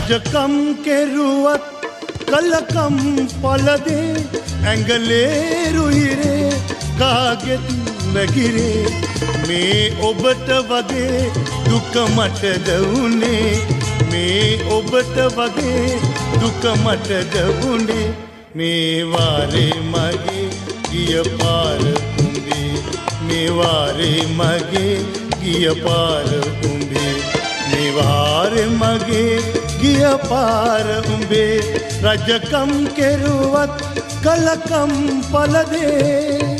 රජකම් කෙරුවත් කලකම් පලදේ ඇඟලේ රුහිරේ කාගෙත් වැගිරේ මේ ඔබට වගේ දුක මටද වුනේ මේ ඔබට වගේ දුක මටද වුනේ මේ වාරේ මගේ ගිය පාර උඹේ මේ වාරේ මගේ ගිය පාර උඹේ මේ වාරේ මගේ ගිය පාර උඹේ රජකම් කෙරුවත් කලකම් පලදේ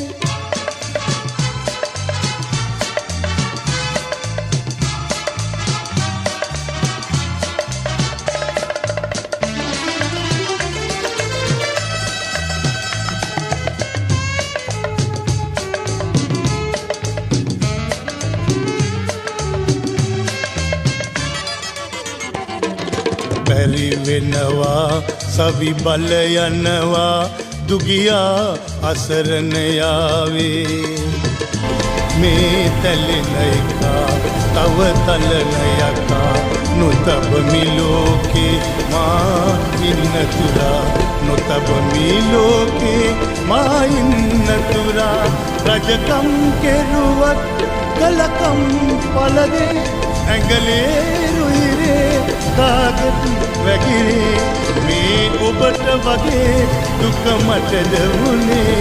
බැරි වෙනවා සවි බල යනවා දුගියා අසරණ යාවේ මේ තැලෙන එකා තව තලන යකා නොතබ මිලෝකේ මා ඉන්න තුරා නොතබ මිලෝකේ මා ඉන්න තුරා රජකම් කෙරුවත් කලකම් පලදේ ඇඟලේ රුහිරේ කාගෙත් වැගිරේ මේ ඔබට වගේ දුක මටද වුනේ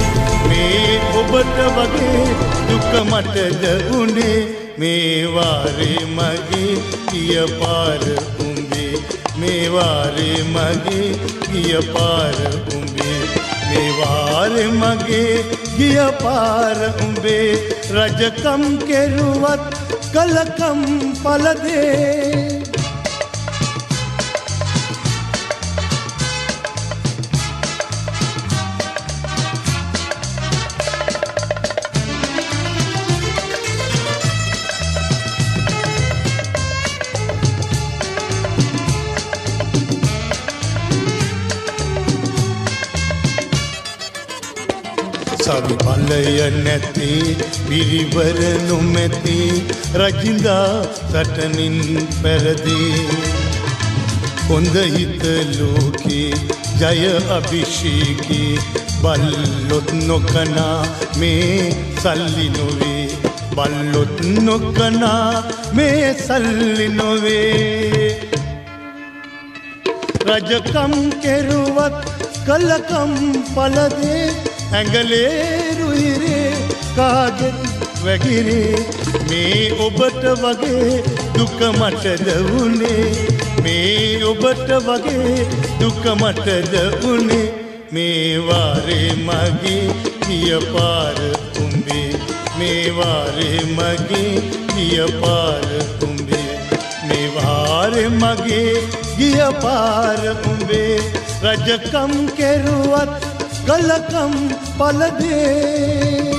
මේ ඔබට වගේ දුක මටද වුනේ මේ වාරේ මගේ ගිය පාර උඹේ මේ වාරේ මගේ ගිය පාර උඹේ මේ වාරේ මගේ ගිය පාර උඹේ රජකම් කෙරුවත් කලකම් පලදේ සවි බලය නැති පිරිවර නොමැති රජින්දා සටනින් පැරදී හොඳ හිත ලෝකේ ජය අභිෂේකී බල්ලොත් නොකනා මේ සල්ලි නොවේ බල්ලොත් නොකනා මේ සල්ලි නොවේ රජකම් කෙරුවත් කලකම් පලදේ ඇඟලේ රුහිරේ කාගෙත් වැගිරේ මේ ඔබට වගේ දුක මටද වුනේ මේ ඔබට වගේ දුක මටද වුනේ මේ වාරේ මගේ ගිය පාර උඹේ මේ වාරේ මගේ ගිය පාර උඹේ මේ වාරේ මගේ ගිය පාර උඹේ රජකම් කෙරුවත් කලකම් පලදේ